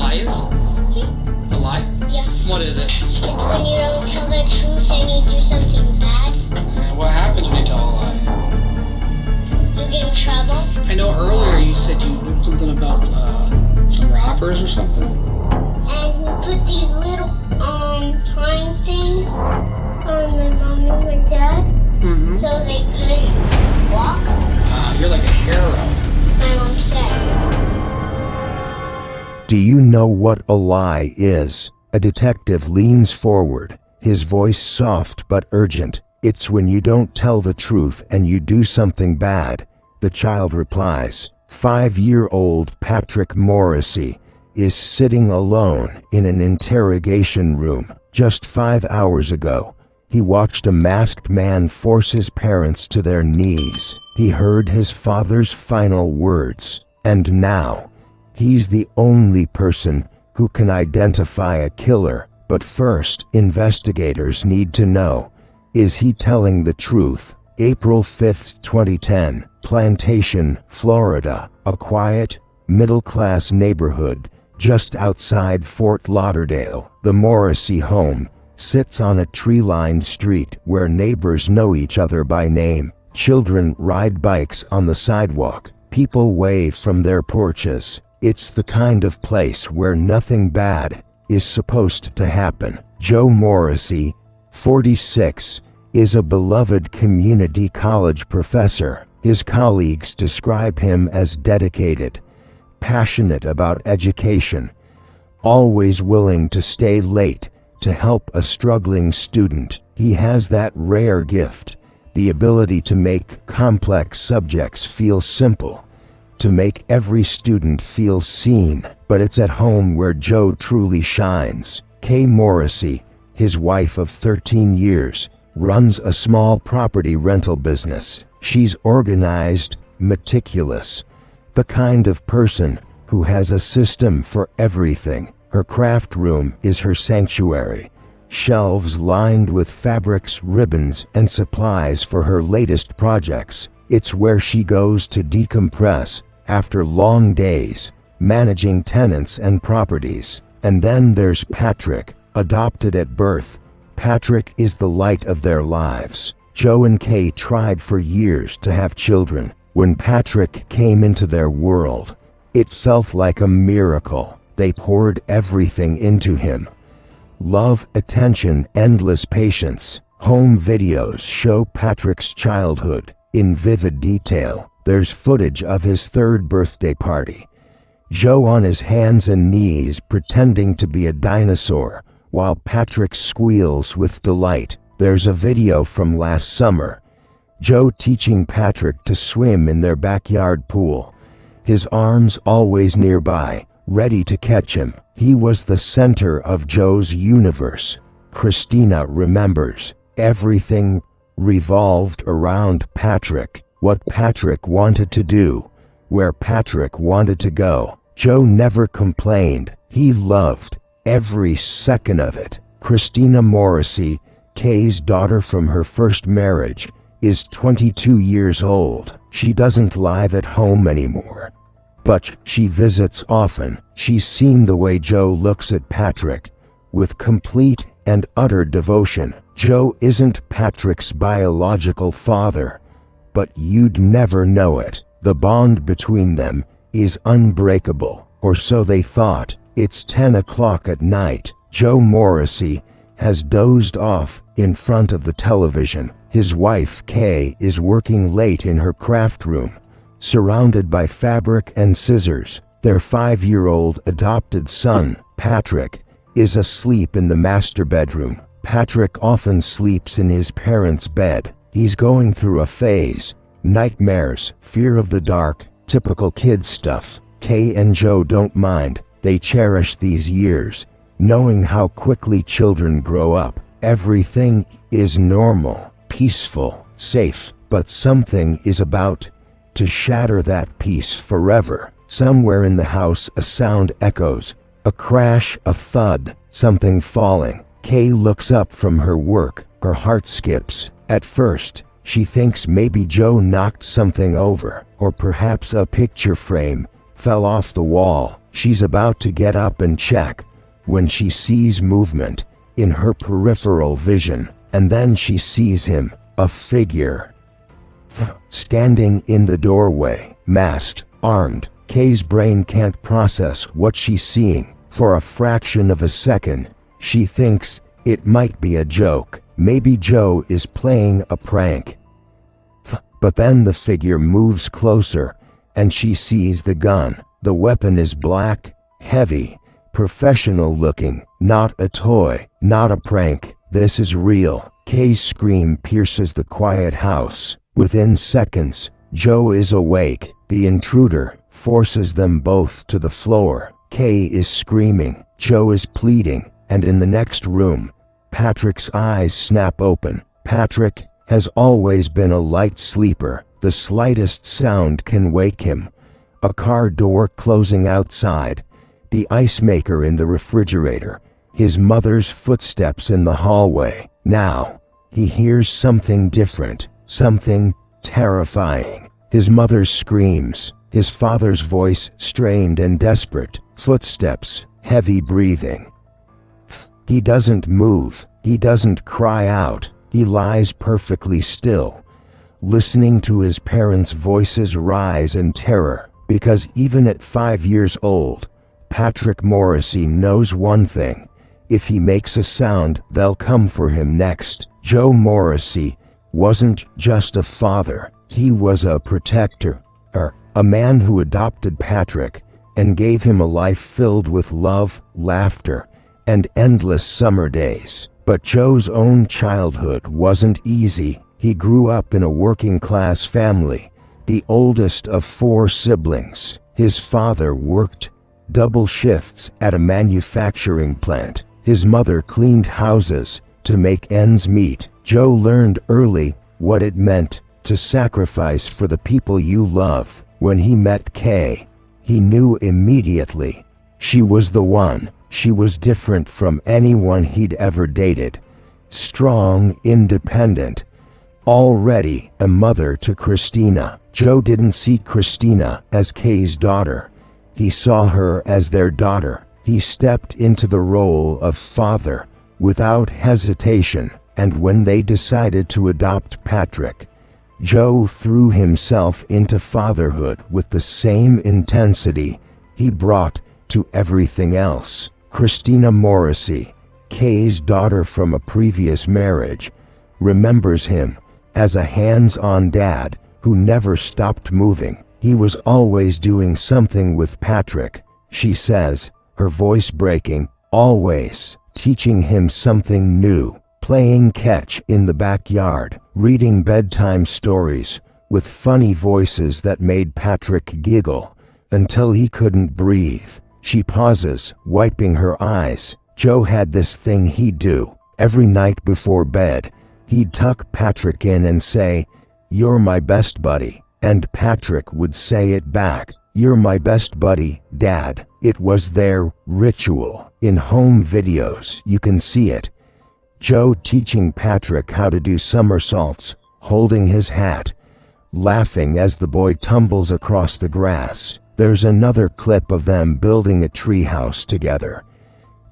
lie is? A lie? Yeah. What is it? It's when you don't tell the truth and you do something bad. What happens when you tell a lie? You get in trouble. I know earlier you said you knew something about some robbers or something. And you put these little time things on my mom and my dad so they couldn't walk. You're like a hero. My mom said. Do you know what a lie is? A detective leans forward, his voice soft but urgent. It's when you don't tell the truth and you do something bad. The child replies. 5-year-old Patrick Morrissey is sitting alone in an interrogation room. Just 5 hours ago, he watched a masked man force his parents to their knees. He heard his father's final words, and now, he's the only person who can identify a killer. But first, investigators need to know, is he telling the truth? April 5, 2010, Plantation, Florida, a quiet, middle-class neighborhood just outside Fort Lauderdale. The Morrissey home sits on a tree-lined street where neighbors know each other by name. Children ride bikes on the sidewalk. People wave from their porches. It's the kind of place where nothing bad is supposed to happen. Joe Morrissey, 46, is a beloved community college professor. His colleagues describe him as dedicated, passionate about education, always willing to stay late to help a struggling student. He has that rare gift, the ability to make complex subjects feel simple, to make every student feel seen. But it's at home where Joe truly shines. Kay Morrissey, his wife of 13 years, runs a small property rental business. She's organized, meticulous, the kind of person who has a system for everything. Her craft room is her sanctuary, shelves lined with fabrics, ribbons, and supplies for her latest projects. It's where she goes to decompress after long days managing tenants and properties. And then there's Patrick, adopted at birth. Patrick is the light of their lives. Joe and Kay tried for years to have children. When Patrick came into their world, it felt like a miracle. They poured everything into him. Love, attention, endless patience. Home videos show Patrick's childhood in vivid detail. There's footage of his 3rd birthday party. Joe on his hands and knees pretending to be a dinosaur, while Patrick squeals with delight. There's a video from last summer. Joe teaching Patrick to swim in their backyard pool. His arms always nearby, ready to catch him. He was the center of Joe's universe. Christina remembers. Everything revolved around Patrick. What Patrick wanted to do, where Patrick wanted to go. Joe never complained. He loved every second of it. Christina Morrissey, Kay's daughter from her first marriage, is 22 years old. She doesn't live at home anymore, but she visits often. She's seen the way Joe looks at Patrick, with complete and utter devotion. Joe isn't Patrick's biological father, but you'd never know it. The bond between them is unbreakable, or so they thought. It's 10 o'clock at night. Joe Morrissey has dozed off in front of the television. His wife, Kay, is working late in her craft room, surrounded by fabric and scissors. Their 5-year-old adopted son, Patrick, is asleep in the master bedroom. Patrick often sleeps in his parents' bed. He's going through a phase. Nightmares, fear of the dark, typical kid stuff. Kay and Joe don't mind. They cherish these years, knowing how quickly children grow up. Everything is normal, peaceful, safe, but something is about to shatter that peace forever. Somewhere in the house a sound echoes, a crash, a thud, something falling. Kay looks up from her work, her heart skips. At first, she thinks maybe Joe knocked something over, or perhaps a picture frame fell off the wall. She's about to get up and check when she sees movement in her peripheral vision, and then she sees him, a figure, standing in the doorway, masked, armed. Kay's brain can't process what she's seeing. For a fraction of a second, she thinks it might be a joke. Maybe Joe is playing a prank. But then the figure moves closer, and she sees the gun. The weapon is black, heavy, professional looking, not a toy, not a prank. This is real. Kay's scream pierces the quiet house. Within seconds, Joe is awake. The intruder forces them both to the floor. Kay is screaming, Joe is pleading, and in the next room, Patrick's eyes snap open. Patrick has always been a light sleeper. The slightest sound can wake him. A car door closing outside, the ice maker in the refrigerator, his mother's footsteps in the hallway. Now, he hears something different, something terrifying. His mother's screams, his father's voice strained and desperate, footsteps, heavy breathing. He doesn't move, he doesn't cry out, he lies perfectly still, listening to his parents' voices rise in terror, because even at 5 years old, Patrick Morrissey knows one thing: if he makes a sound, they'll come for him next. Joe Morrissey wasn't just a father, he was a protector, a man who adopted Patrick and gave him a life filled with love, laughter, and endless summer days. But Joe's own childhood wasn't easy. He grew up in a working-class family, the oldest of 4 siblings. His father worked double shifts at a manufacturing plant. His mother cleaned houses to make ends meet. Joe learned early what it meant to sacrifice for the people you love. When he met Kay, he knew immediately. She was the one. She was different from anyone he'd ever dated. Strong, independent, already a mother to Christina. Joe didn't see Christina as Kay's daughter. He saw her as their daughter. He stepped into the role of father without hesitation, and when they decided to adopt Patrick, Joe threw himself into fatherhood with the same intensity he brought to everything else. Christina Morrissey, Kay's daughter from a previous marriage, remembers him as a hands-on dad who never stopped moving. He was always doing something with Patrick, she says, her voice breaking, always teaching him something new, playing catch in the backyard, reading bedtime stories with funny voices that made Patrick giggle until he couldn't breathe. She pauses, wiping her eyes. Joe had this thing he'd do. Every night before bed, he'd tuck Patrick in and say, "You're my best buddy." And Patrick would say it back, "You're my best buddy, Dad." It was their ritual. In home videos, you can see it. Joe teaching Patrick how to do somersaults, holding his hat, laughing as the boy tumbles across the grass. There's another clip of them building a treehouse together.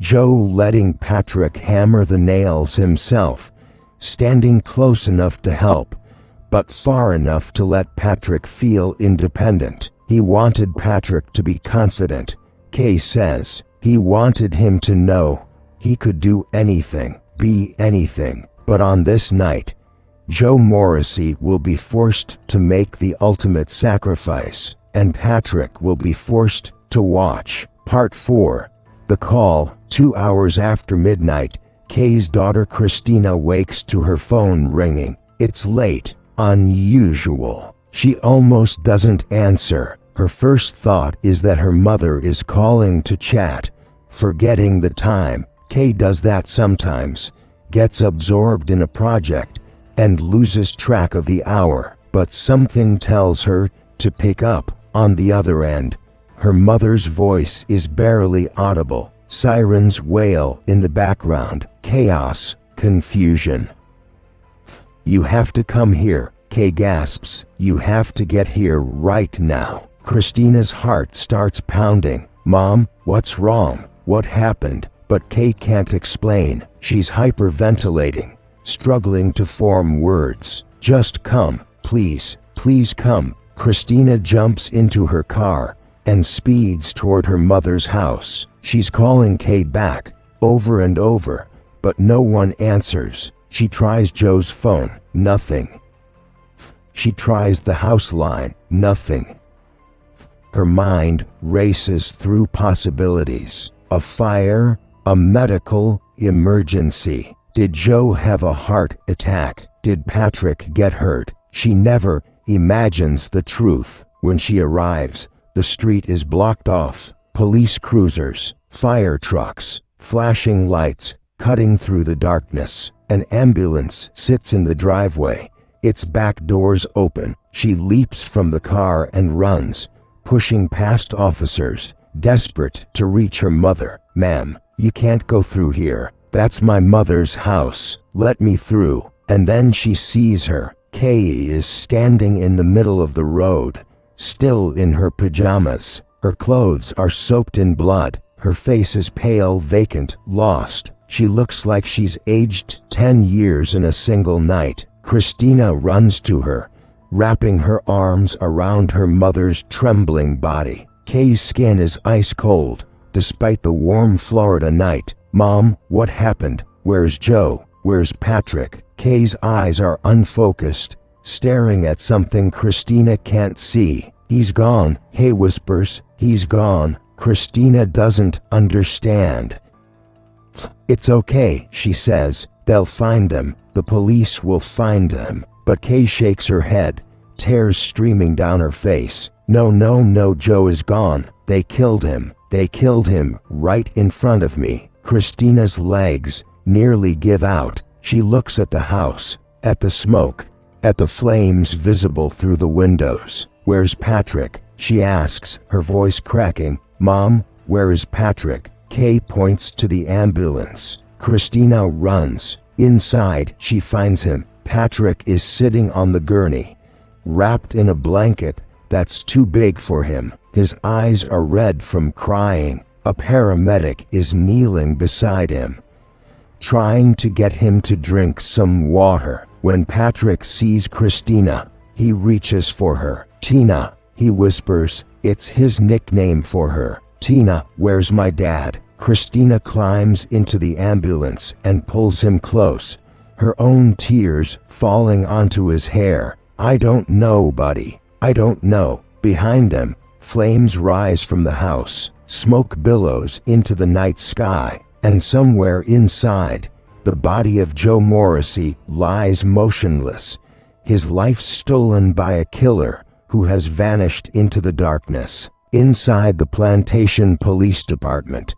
Joe letting Patrick hammer the nails himself, standing close enough to help, but far enough to let Patrick feel independent. He wanted Patrick to be confident. Kay says he wanted him to know he could do anything, be anything. But on this night, Joe Morrissey will be forced to make the ultimate sacrifice, and Patrick will be forced to watch. Part 4. The Call. 2 hours after midnight, Kay's daughter Christina wakes to her phone ringing. It's late. Unusual. She almost doesn't answer. Her first thought is that her mother is calling to chat, forgetting the time. Kay does that sometimes, gets absorbed in a project, and loses track of the hour. But something tells her to pick up. On the other end, her mother's voice is barely audible. Sirens wail in the background. Chaos, confusion. "You have to come here," Kay gasps. "You have to get here right now." Christina's heart starts pounding. Mom, what's wrong? What happened? But Kay can't explain. She's hyperventilating, struggling to form words. Just come, please, please come. Christina jumps into her car and speeds toward her mother's house. She's calling Kay back, over and over, but no one answers. She tries Joe's phone, nothing. She tries the house line, nothing. Her mind races through possibilities. A fire, a medical emergency. Did Joe have a heart attack? Did Patrick get hurt? She never imagines the truth. When she arrives, the street is blocked off. Police cruisers, fire trucks, flashing lights, cutting through the darkness. An ambulance sits in the driveway, its back doors open. She leaps from the car and runs, pushing past officers, desperate to reach her mother. Ma'am, you can't go through here. That's my mother's house. Let me through. And then she sees her. Kay is standing in the middle of the road, still in her pajamas. Her clothes are soaked in blood. Her face is pale, vacant, lost. She looks like she's aged 10 years in a single night. Christina runs to her, wrapping her arms around her mother's trembling body. Kay's skin is ice cold, despite the warm Florida night. Mom, what happened? Where's Joe? Where's Patrick? Kay's eyes are unfocused, staring at something Christina can't see. He's gone, Kay whispers. He's gone. Christina doesn't understand. It's okay, she says. They'll find them. The police will find them. But Kay shakes her head, tears streaming down her face. No, no, no, Joe is gone. They killed him. They killed him right in front of me. Christina's legs nearly give out. She looks at the house, at the smoke, at the flames visible through the windows. Where's Patrick? She asks, her voice cracking. Mom, where is Patrick? Kay points to the ambulance. Christina runs. Inside, she finds him. Patrick is sitting on the gurney, wrapped in a blanket that's too big for him. His eyes are red from crying. A paramedic is kneeling beside him, trying to get him to drink some water. When Patrick sees Christina, he reaches for her. Tina, he whispers. It's his nickname for her. Tina, where's my dad? Christina climbs into the ambulance and pulls him close, her own tears falling onto his hair. I don't know, buddy. I don't know. Behind them, flames rise from the house. Smoke billows into the night sky, and somewhere inside, the body of Joe Morrissey lies motionless, his life stolen by a killer who has vanished into the darkness. Inside the Plantation Police Department,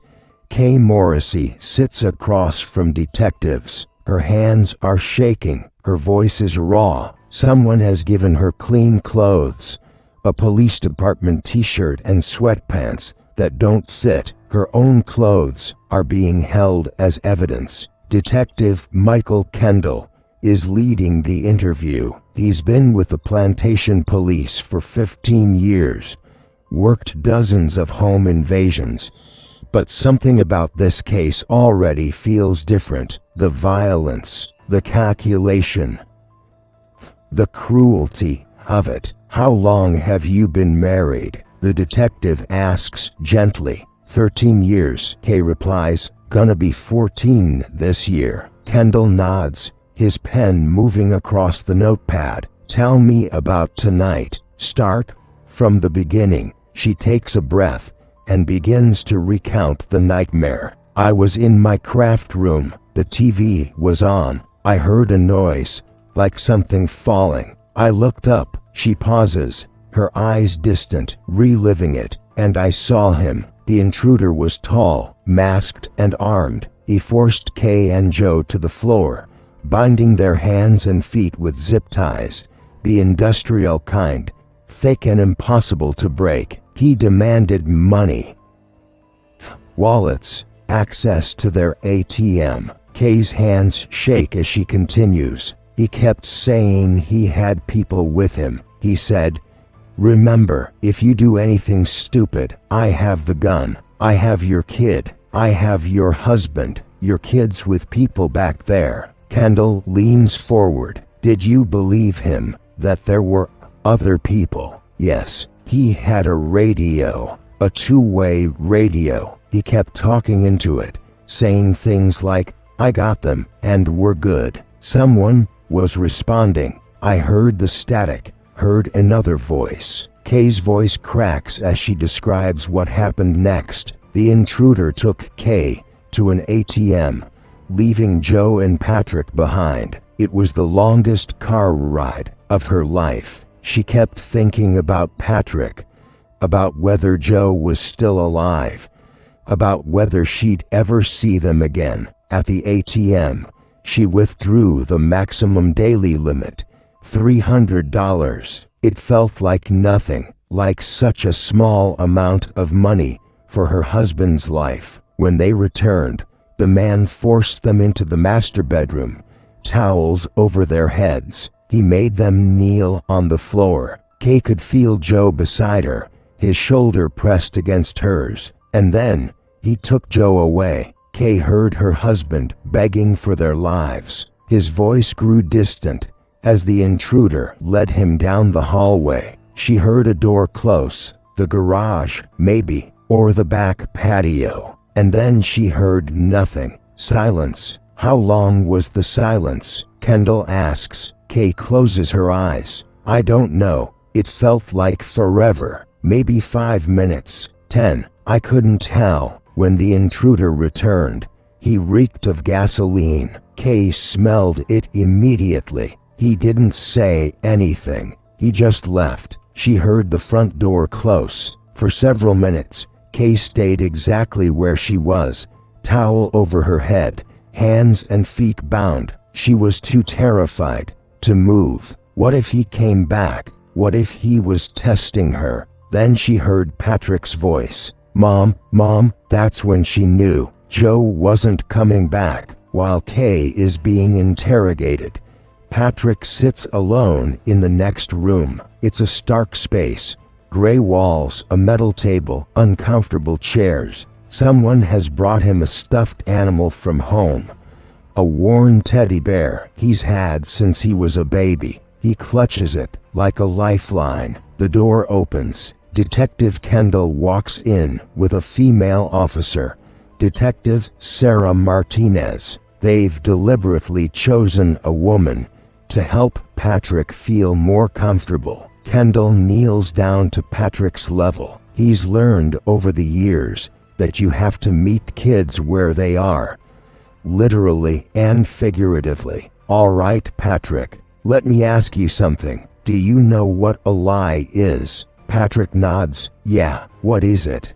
Kay Morrissey sits across from detectives. Her hands are shaking, her voice is raw. Someone has given her clean clothes, a police department t-shirt and sweatpants that don't fit. Her own clothes are being held as evidence. Detective Michael Kendall is leading the interview. He's been with the Plantation Police for 15 years, worked dozens of home invasions, but something about this case already feels different. The violence, the calculation, the cruelty of it. How long have you been married? The detective asks gently. 13 years, Kay replies. Gonna be 14 this year. Kendall nods, his pen moving across the notepad. Tell me about tonight. Start from the beginning. She takes a breath and begins to recount the nightmare. I was in my craft room. The TV was on. I heard a noise, like something falling. I looked up. She pauses, her eyes distant, reliving it, and I saw him. The intruder was tall, masked and armed. He forced Kay and Joe to the floor, binding their hands and feet with zip ties, the industrial kind, thick and impossible to break. He demanded money, wallets, access to their ATM. Kay's hands shake as she continues. He kept saying he had people with him. He said Remember, if you do anything stupid, I have the gun. I have your kid. I have your husband, your kids with people back there. Kendall leans forward. Did you believe him, that there were other people? Yes, he had a radio, a two-way radio. He kept talking into it, saying things like, I got them, and we're good. Someone was responding. I heard the static, heard another voice. Kay's voice cracks as she describes what happened next. The intruder took Kay to an ATM, leaving Joe and Patrick behind. It was the longest car ride of her life. She kept thinking about Patrick, about whether Joe was still alive, about whether she'd ever see them again. At the ATM, she withdrew the maximum daily limit, $300. It felt like nothing, like such a small amount of money for her husband's life. When they returned, the man forced them into the master bedroom, towels over their heads. He made them kneel on the floor. Kay could feel Joe beside her, his shoulder pressed against hers. And then, he took Joe away. Kay heard her husband begging for their lives. His voice grew distant as the intruder led him down the hallway. She heard a door close, the garage, maybe, or the back patio. And then she heard nothing. Silence. How long was the silence? Kendall asks. Kay closes her eyes. I don't know. It felt like forever. Maybe 5 minutes. 10. I couldn't tell. When the intruder returned, he reeked of gasoline. Kay smelled it immediately. He didn't say anything. He just left. She heard the front door close. For several minutes, Kay stayed exactly where she was, towel over her head, hands and feet bound. She was too terrified to move. What if he came back? What if he was testing her? Then she heard Patrick's voice. Mom, Mom. That's when she knew Joe wasn't coming back. While Kay is being interrogated, Patrick sits alone in the next room. It's a stark space. Gray walls, a metal table, uncomfortable chairs. Someone has brought him a stuffed animal from home. A worn teddy bear he's had since he was a baby. He clutches it like a lifeline. The door opens. Detective Kendall walks in with a female officer, Detective Sarah Martinez. They've deliberately chosen a woman to help Patrick feel more comfortable. Kendall kneels down to Patrick's level. He's learned over the years that you have to meet kids where they are, literally and figuratively. All right, Patrick, let me ask you something. Do you know what a lie is? Patrick nods. Yeah, what is it?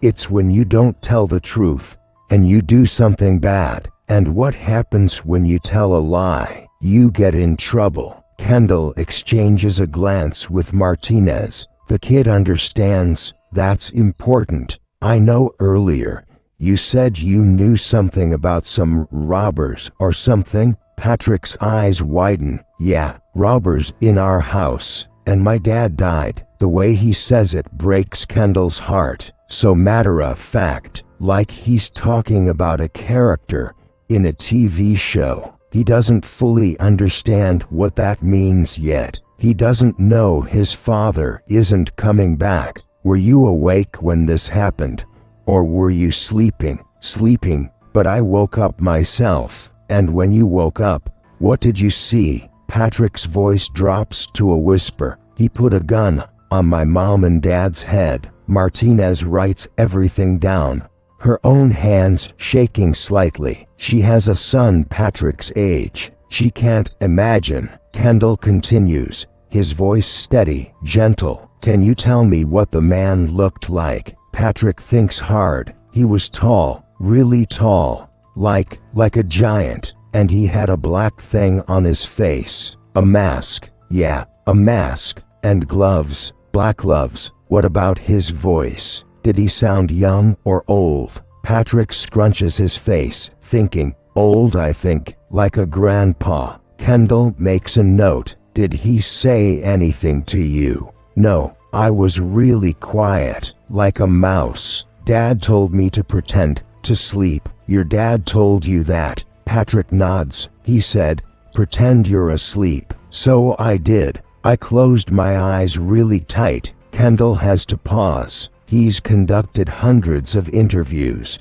It's when you don't tell the truth, and you do something bad. And what happens when you tell a lie? You get in trouble. Kendall exchanges a glance with Martinez. The kid understands. That's important. I know earlier, you said you knew something about some robbers or something. Patrick's eyes widen. Yeah, robbers in our house. And my dad died. The way he says it breaks Kendall's heart. So matter of fact, like he's talking about a character in a TV show. He doesn't fully understand what that means yet. He doesn't know his father isn't coming back. Were you awake when this happened? Or were you sleeping? Sleeping, but I woke up myself. And when you woke up, what did you see? Patrick's voice drops to a whisper. He put a gun on my mom and dad's head. Martinez writes everything down, her own hands shaking slightly. She has a son Patrick's age. She can't imagine. Kendall continues, his voice steady, gentle. Can you tell me what the man looked like? Patrick thinks hard. He was tall, really tall, like a giant, and he had a black thing on his face. A mask. Yeah, a mask. And gloves, black gloves. What about his voice? Did he sound young or old? Patrick scrunches his face, thinking, old I think, like a grandpa. Kendall makes a note. Did he say anything to you? No, I was really quiet, like a mouse. Dad told me to pretend to sleep. Your dad told you that? Patrick nods. He said, pretend you're asleep. So I did. I closed my eyes really tight. Kendall has to pause. He's conducted hundreds of interviews.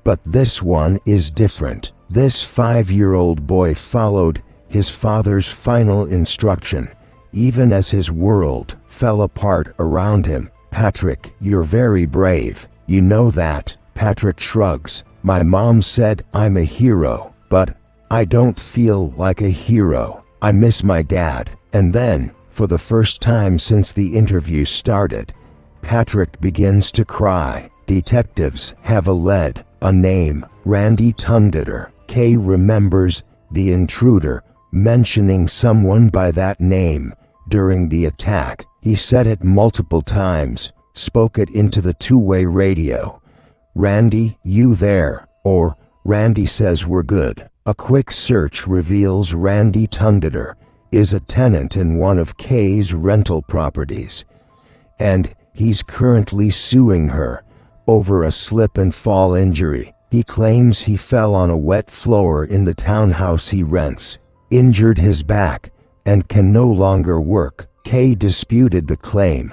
But this one is different. This 5-year-old boy followed his father's final instruction, even as his world fell apart around him. Patrick, you're very brave. You know that. Patrick shrugs. My mom said I'm a hero, but I don't feel like a hero. I miss my dad. And then, for the first time since the interview started, Patrick begins to cry. Detectives have a name, Randy Tundeter. Kay remembers the intruder mentioning someone by that name during the attack. He said it multiple times, spoke it into the two-way radio. Randy, you there? Or, Randy says we're good. A quick search reveals Randy Tundeter is a tenant in one of Kay's rental properties, and he's currently suing her over a slip and fall injury. He claims he fell on a wet floor in the townhouse he rents, injured his back, and can no longer work. Kay disputed the claim,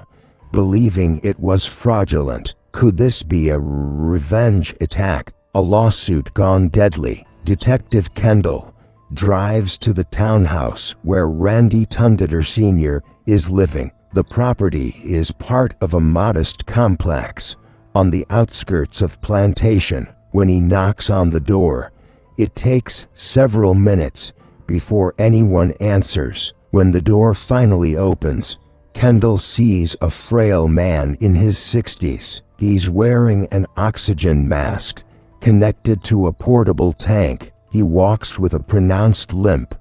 believing it was fraudulent. Could this be a revenge attack? A lawsuit gone deadly? Detective Kendall drives to the townhouse where Randy Tundeter Sr. is living. The property is part of a modest complex on the outskirts of Plantation. When he knocks on the door, it takes several minutes before anyone answers. When the door finally opens, Kendall sees a frail man in his 60s. He's wearing an oxygen mask connected to a portable tank. He walks with a pronounced limp,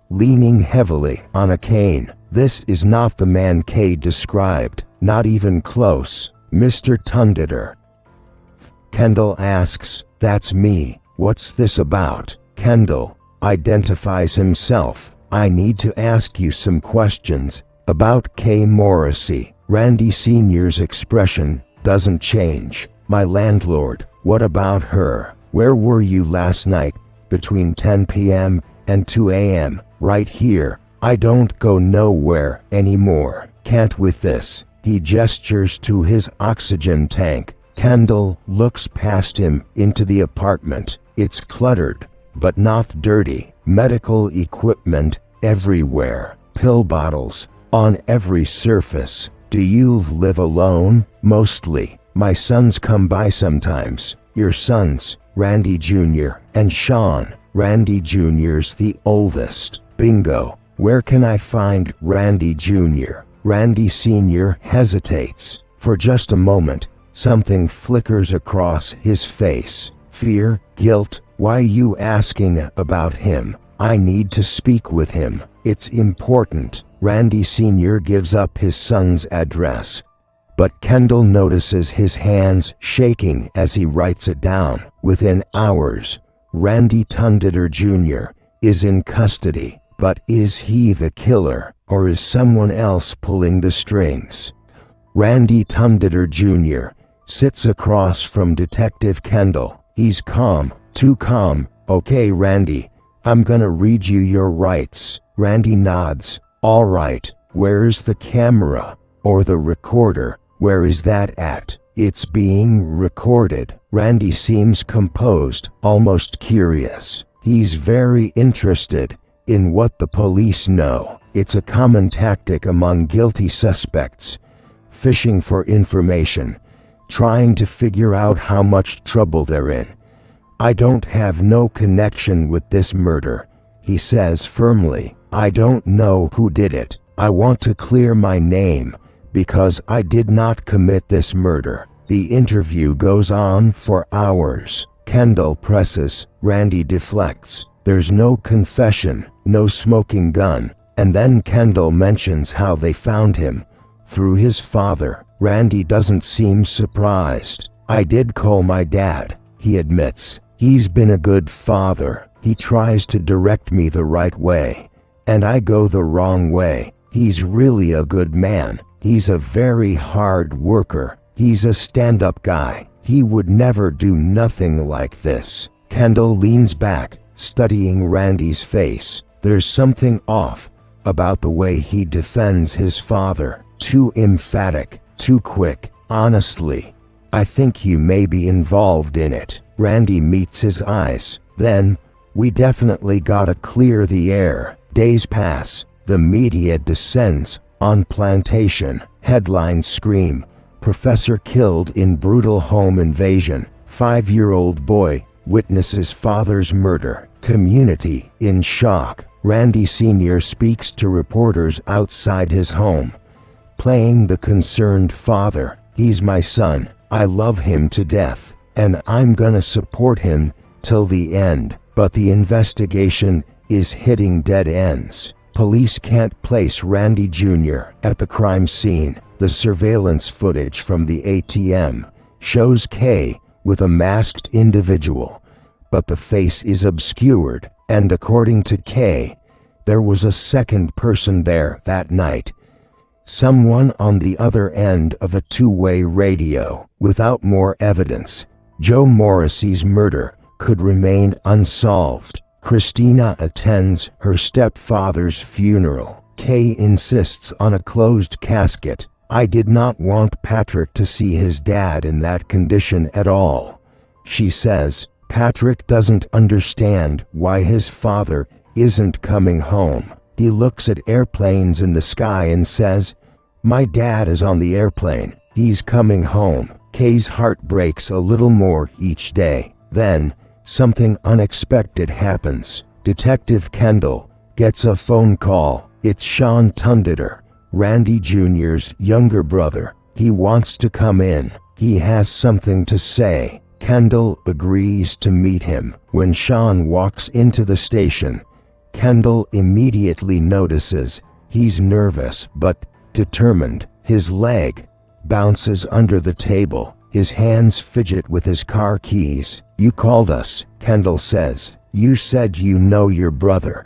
leaning heavily on a cane. This is not the man Kay described, not even close. Mr. Tundeter, Kendall asks. That's me. What's this about? Kendall identifies himself. I need to ask you some questions about Kay Morrissey. Randy Sr.'s expression doesn't change. My landlord. What about her? Where were you last night between 10 p.m. and 2 a.m.? Right here. I don't go nowhere anymore. Can't with this. He gestures to his oxygen tank. Kendall looks past him into the apartment. It's cluttered, but not dirty. Medical equipment everywhere. Pill bottles on every surface. Do you live alone? Mostly. My sons come by sometimes. Your sons, Randy Jr. and Sean. Randy Jr.'s the oldest. Bingo. Where can I find Randy Jr.? Randy Sr. hesitates. For just a moment, something flickers across his face. Fear, guilt. Why you asking about him? I need to speak with him. It's important. Randy Sr. gives up his son's address, but Kendall notices his hands shaking as he writes it down. Within hours, Randy Tundeter Jr. is in custody. But is he the killer, or is someone else pulling the strings? Randy Tundeter Jr. sits across from Detective Kendall. He's calm, too calm. Okay, Randy, I'm gonna read you your rights. Randy nods. All right. Where's the camera? Or the recorder? Where is that at? It's being recorded. Randy seems composed, almost curious. He's very interested in what the police know. It's a common tactic among guilty suspects, fishing for information, trying to figure out how much trouble they're in. I don't have no connection with this murder, he says firmly. I don't know who did it. I want to clear my name because I did not commit this murder. The interview goes on for hours. Kendall presses. Randy deflects. There's no confession, no smoking gun. And then Kendall mentions how they found him, through his father. Randy doesn't seem surprised. I did call my dad, he admits. He's been a good father. He tries to direct me the right way, and I go the wrong way. He's really a good man. He's a very hard worker. He's a stand-up guy. He would never do nothing like this." Kendall leans back, studying Randy's face. There's something off about the way he defends his father. Too emphatic, too quick. "Honestly, I think you may be involved in it." Randy meets his eyes. "Then, we definitely gotta clear the air." Days pass. The media descends on plantation. Headlines scream, "Professor killed in brutal home invasion." 5-year-old boy witnesses father's murder. Community in shock. Randy Sr. speaks to reporters outside his home, playing the concerned father. "He's my son. I love him to death, and I'm gonna support him till the end." But the investigation is hitting dead ends. Police can't place Randy Jr. at the crime scene. The surveillance footage from the ATM shows Kay with a masked individual, but the face is obscured, and according to Kay, there was a second person there that night. Someone on the other end of a two-way radio. Without more evidence, Joe Morrissey's murder could remain unsolved. Christina attends her stepfather's funeral. Kay insists on a closed casket. "I did not want Patrick to see his dad in that condition at all," she says. Patrick doesn't understand why his father isn't coming home. He looks at airplanes in the sky and says, "My dad is on the airplane. He's coming home." Kay's heart breaks a little more each day. Then, something unexpected happens. Detective Kendall gets a phone call. It's Sean Tundeter, Randy Jr.'s younger brother. He wants to come in. He has something to say. Kendall agrees to meet him. When Sean walks into the station, Kendall immediately notices he's nervous but determined. His leg bounces under the table. His hands fidget with his car keys. "You called us," Kendall says. "You said you know your brother.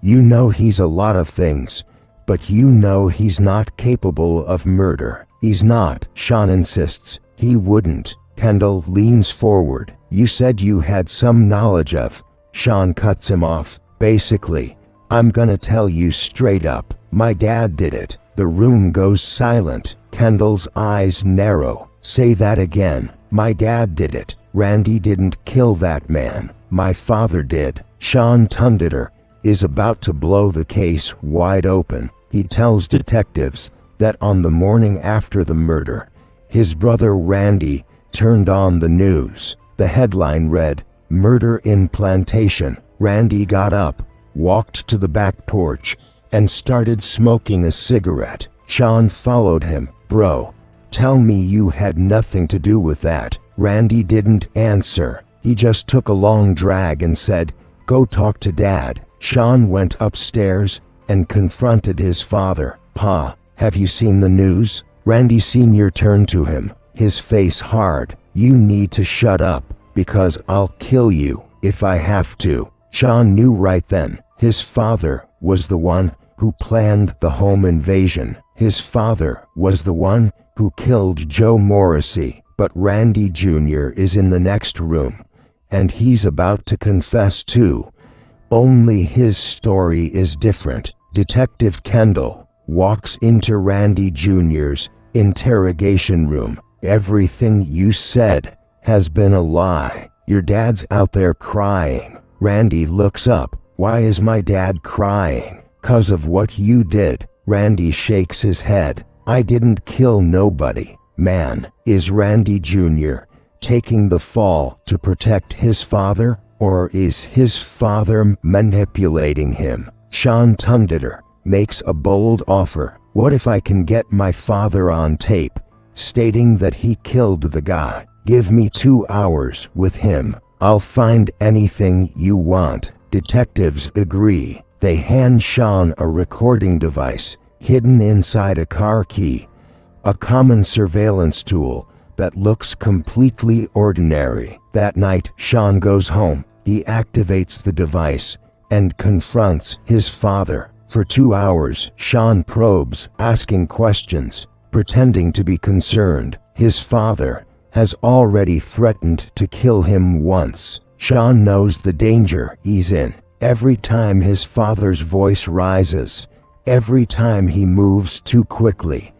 You know he's a lot of things, but you know he's not capable of murder." "He's not," Sean insists. "He wouldn't." Kendall leans forward. "You said you had some knowledge of." Sean cuts him off. "Basically, I'm gonna tell you straight up. My dad did it." The room goes silent. Kendall's eyes narrow. "Say that again." "My dad did it. Randy didn't kill that man. My father did." Sean Tundeter is about to blow the case wide open. He tells detectives that on the morning after the murder, his brother Randy turned on the news. The headline read, "Murder in Plantation." Randy got up, walked to the back porch, and started smoking a cigarette. Sean followed him. "Bro, tell me you had nothing to do with that." Randy didn't answer. He just took a long drag and said, "Go talk to Dad." Sean went upstairs and confronted his father. "Pa, have you seen the news?" Randy Sr. turned to him, his face hard. "You need to shut up, because I'll kill you if I have to." Sean knew right then his father was the one who planned the home invasion. His father was the one who killed Joe Morrissey. But Randy Jr. is in the next room, and he's about to confess too. Only his story is different. Detective Kendall walks into Randy Jr.'s interrogation room. "Everything you said has been a lie. Your dad's out there crying." Randy looks up. "Why is my dad crying?" "'Cause of what you did." Randy shakes his head. "I didn't kill nobody." Man, is Randy Jr. taking the fall to protect his father, or is his father manipulating him? Sean Tundeter makes a bold offer. "What if I can get my father on tape, stating that he killed the guy? Give me 2 hours with him. I'll find anything you want." Detectives agree. They hand Sean a recording device hidden inside a car key, a common surveillance tool that looks completely ordinary. That night, Sean goes home. He activates the device and confronts his father. For 2 hours, Sean probes, asking questions. pretending to be concerned. His father has already threatened to kill him once. Sean knows the danger he's in. Every time his father's voice rises, every time he moves too quickly,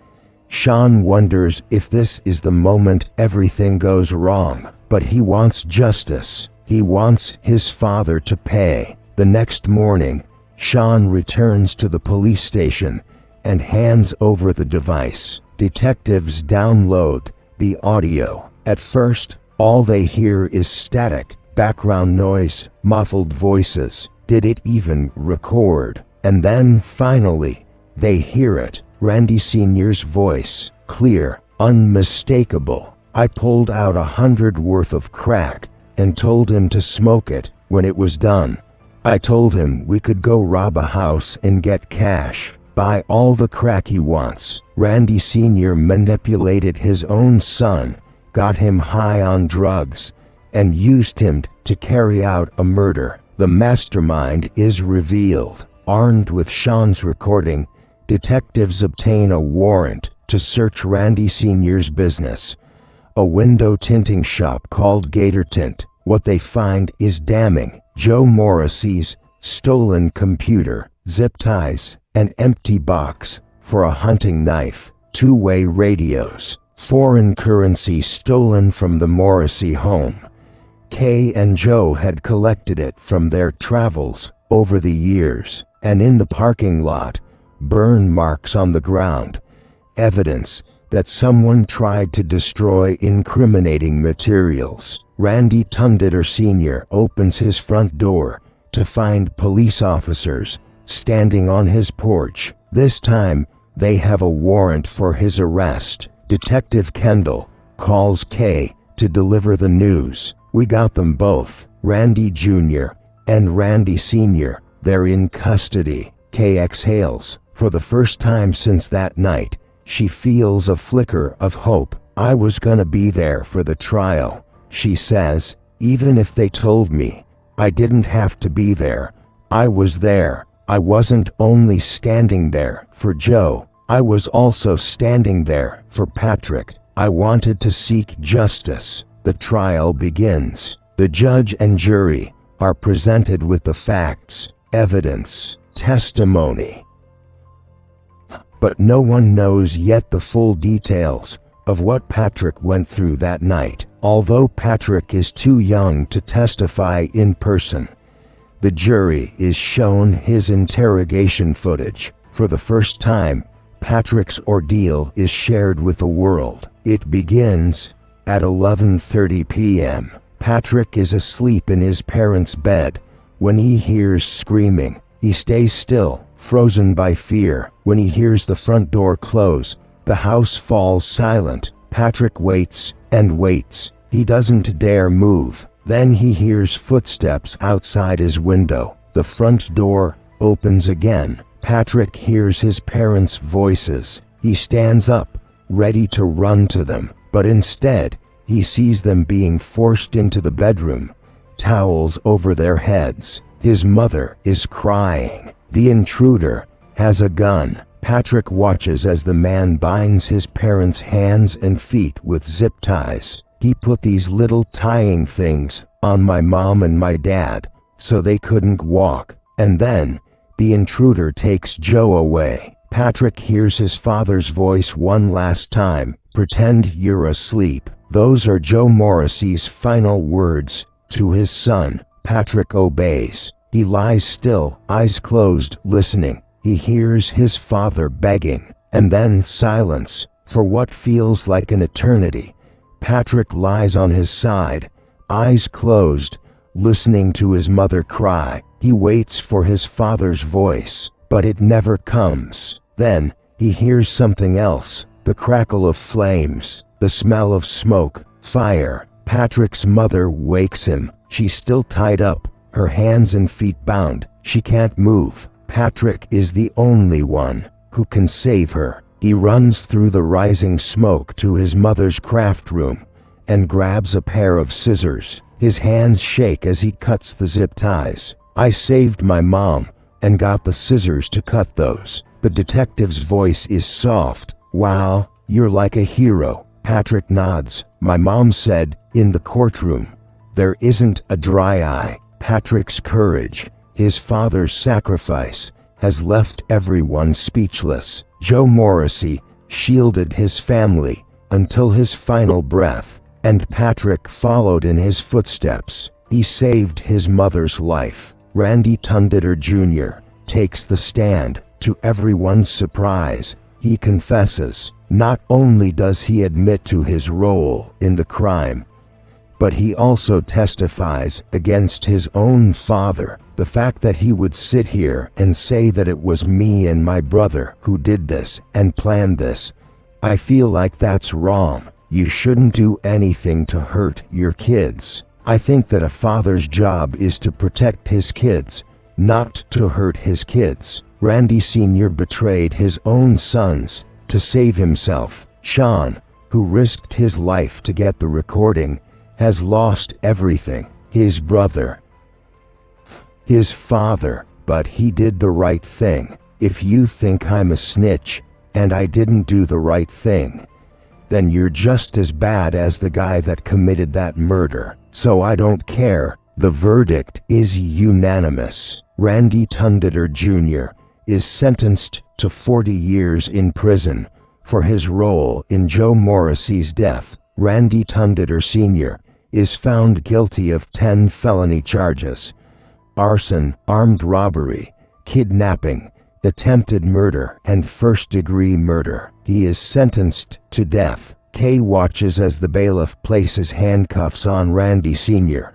Sean wonders if this is the moment everything goes wrong. But he wants justice. He wants his father to pay. The next morning, Sean returns to the police station and hands over the device. Detectives download the audio. At first, all they hear is static, background noise, muffled voices. Did it even record? And then, finally, they hear it. Randy Sr.'s voice, clear, unmistakable. I pulled out 100 worth of crack and told him to smoke it when it was done. I told him we could go rob a house and get cash, buy all the crack he wants. Randy Sr. manipulated his own son, got him high on drugs, and used him to carry out a murder. The mastermind is revealed. Armed with Sean's recording, detectives obtain a warrant to search Randy Sr.'s business, a window tinting shop called Gator Tint. What they find is damning. Joe Morrissey's stolen computer, zip ties, an empty box for a hunting knife, two-way radios, foreign currency stolen from the Morrissey home. Kay and Joe had collected it from their travels over the years, and in the parking lot, burn marks on the ground, evidence that someone tried to destroy incriminating materials. Randy Tunditter Sr. opens his front door to find police officers standing on his porch. This time, they have a warrant for his arrest. Detective Kendall calls Kay to deliver the news. We got them both, Randy Jr. and Randy Sr. They're in custody. Kay exhales. For the first time since that night, she feels a flicker of hope. I was gonna be there for the trial, she says. Even if they told me I didn't have to be there, I was there. I wasn't only standing there for Joe, I was also standing there for Patrick. I wanted to seek justice. The trial begins. The judge and jury are presented with the facts, evidence, testimony. But no one knows yet the full details of what Patrick went through that night. Although Patrick is too young to testify in person, the jury is shown his interrogation footage. For the first time, Patrick's ordeal is shared with the world. It begins at 11:30 p.m. Patrick is asleep in his parents' bed when he hears screaming. He stays still, frozen by fear. When he hears the front door close, the house falls silent. Patrick waits and waits. He doesn't dare move. Then he hears footsteps outside his window. The front door opens again. Patrick hears his parents' voices. He stands up, ready to run to them, but instead, he sees them being forced into the bedroom, towels over their heads. His mother is crying. The intruder has a gun. Patrick watches as the man binds his parents' hands and feet with zip ties. He put these little tying things on my mom and my dad so they couldn't walk. And then, the intruder takes Joe away. Patrick hears his father's voice one last time. Pretend you're asleep. Those are Joe Morrissey's final words to his son. Patrick obeys. He lies still, eyes closed, listening. He hears his father begging, and then silence. For what feels like an eternity, Patrick lies on his side, eyes closed, listening to his mother cry. He waits for his father's voice, but it never comes. Then, he hears something else, the crackle of flames, the smell of smoke, fire. Patrick's mother wakes him. She's still tied up, her hands and feet bound. She can't move. Patrick is the only one who can save her. He runs through the rising smoke to his mother's craft room and grabs a pair of scissors. His hands shake as he cuts the zip ties. I saved my mom and got the scissors to cut those. The detective's voice is soft. Wow, You're like a hero." Patrick nods. "My mom said, in the courtroom, there isn't a dry eye." Patrick's courage, his father's sacrifice, has left everyone speechless. Joe Morrissey shielded his family until his final breath, and Patrick followed in his footsteps. He saved his mother's life. Randy Tundeter Jr. takes the stand. To everyone's surprise, he confesses. Not only does he admit to his role in the crime, but he also testifies against his own father. The fact that he would sit here and say that it was me and my brother who did this and planned this, I feel like that's wrong. You shouldn't do anything to hurt your kids. I think that a father's job is to protect his kids, not to hurt his kids. Randy Sr. betrayed his own sons to save himself. Sean, who risked his life to get the recording, has lost everything. His brother, his father, but he did the right thing. If you think I'm a snitch and I didn't do the right thing, then you're just as bad as the guy that committed that murder. So I don't care. The verdict is unanimous. Randy Tundeter Jr. is sentenced to 40 years in prison for his role in Joe Morrissey's death. Randy Tundeter Sr. is found guilty of 10 felony charges: arson, armed robbery, kidnapping, attempted murder, and first-degree murder. He is sentenced to death. Kay watches as the bailiff places handcuffs on Randy Sr.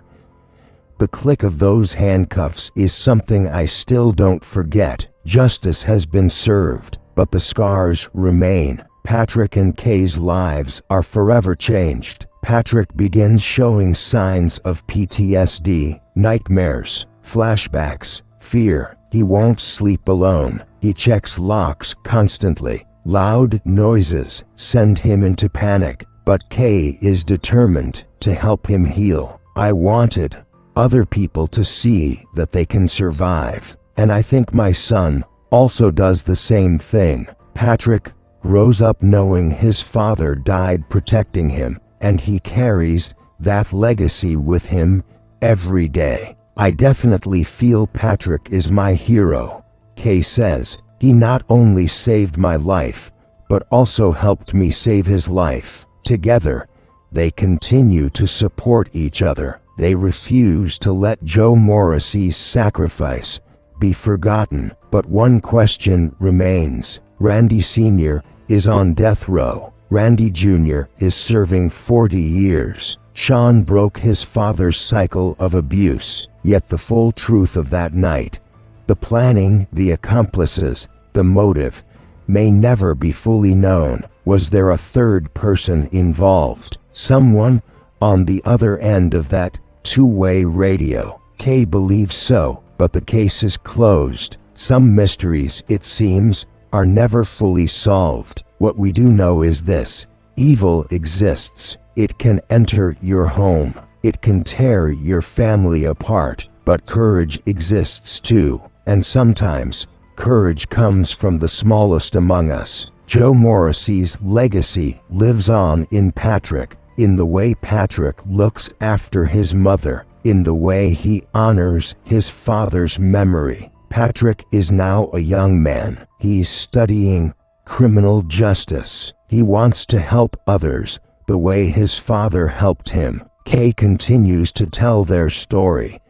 The click of those handcuffs is something I still don't forget. Justice has been served, but the scars remain. Patrick and Kay's lives are forever changed. Patrick begins showing signs of PTSD, nightmares, flashbacks, fear. He won't sleep alone. He checks locks constantly. Loud noises send him into panic, but Kay is determined to help him heal. I wanted other people to see that they can survive, and I think my son also does the same thing. Patrick grows up knowing his father died protecting him, and he carries that legacy with him every day. I definitely feel Patrick is my hero. Kay says, he not only saved my life, but also helped me save his life. Together, they continue to support each other. They refuse to let Joe Morrissey's sacrifice be forgotten. But one question remains. Randy Sr. is on death row. Randy Jr. is serving 40 years. Sean broke his father's cycle of abuse. Yet the full truth of that night, the planning, the accomplices, the motive, may never be fully known. Was there a third person involved? Someone on the other end of that two-way radio? Kay believes so, but the case is closed. Some mysteries, it seems, are never fully solved. What we do know is this: evil exists. It can enter your home. It can tear your family apart. But courage exists too. And sometimes, courage comes from the smallest among us. Joe Morrissey's legacy lives on in Patrick, in the way Patrick looks after his mother, in the way he honors his father's memory. Patrick is now a young man. He's studying criminal justice. He wants to help others the way his father helped him. Kay continues to tell their story,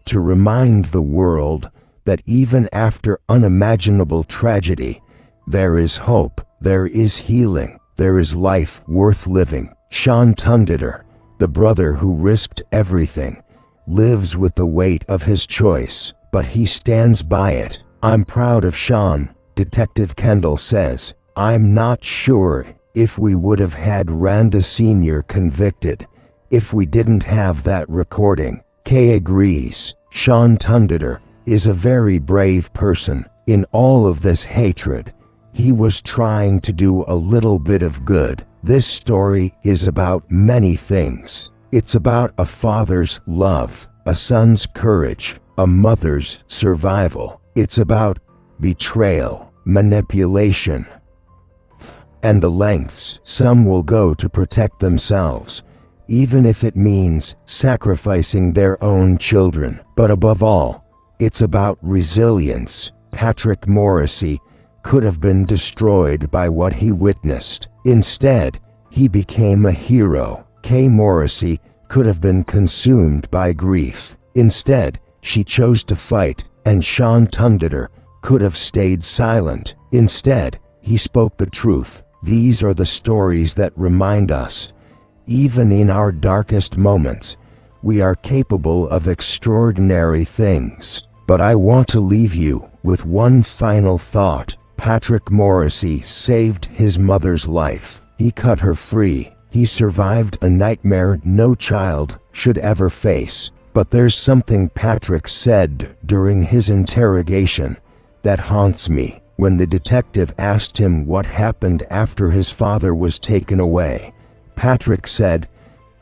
to remind the world that even after unimaginable tragedy, there is hope, there is healing, there is life worth living. Sean Tundeter, the brother who risked everything, lives with the weight of his choice, but he stands by it. I'm proud of Sean, Detective Kendall says. I'm not sure if we would have had Randy Sr. convicted if we didn't have that recording. Kay agrees. Sean Tundeter is a very brave person. In all of this hatred, he was trying to do a little bit of good. This story is about many things. It's about a father's love, a son's courage, a mother's survival. It's about betrayal, manipulation, and the lengths some will go to protect themselves, even if it means sacrificing their own children. But above all, it's about resilience. Patrick Morrissey could have been destroyed by what he witnessed. Instead, he became a hero. Kay Morrissey could have been consumed by grief. Instead, she chose to fight, and Sean Tungditer could have stayed silent. Instead, he spoke the truth. These are the stories that remind us, even in our darkest moments, we are capable of extraordinary things. But I want to leave you with one final thought. Patrick Morrissey saved his mother's life. He cut her free. He survived a nightmare no child should ever face. But there's something Patrick said during his interrogation that haunts me. When the detective asked him what happened after his father was taken away, Patrick said,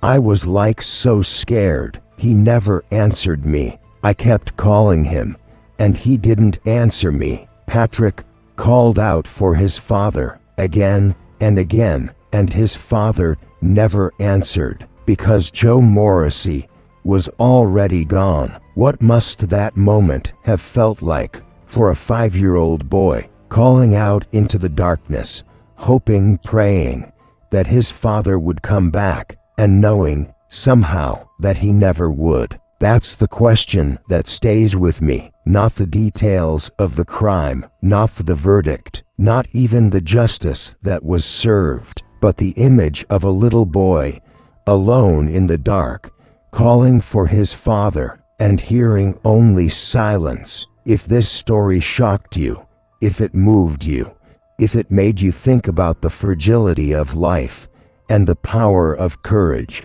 "I was like so scared. He never answered me. I kept calling him, and he didn't answer me." Patrick called out for his father again and again, and his father never answered because Joe Morrissey was already gone. What must that moment have felt like for a 5-year-old boy calling out into the darkness, hoping, praying that his father would come back, and knowing somehow that he never would? That's the question that stays with me, not the details of the crime, not the verdict, not even the justice that was served, but the image of a little boy, alone in the dark, calling for his father and hearing only silence. If this story shocked you, if it moved you, if it made you think about the fragility of life and the power of courage,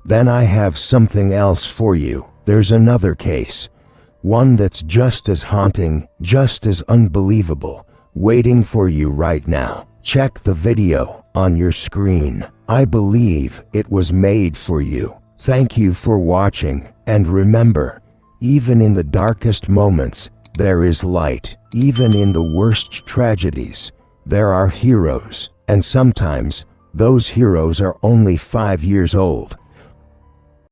then I have something else for you. There's another case, one that's just as haunting, just as unbelievable, waiting for you right now. Check the video on your screen. I believe it was made for you. Thank you for watching, and remember, even in the darkest moments, there is light. Even in the worst tragedies, there are heroes, and sometimes those heroes are only 5 years old.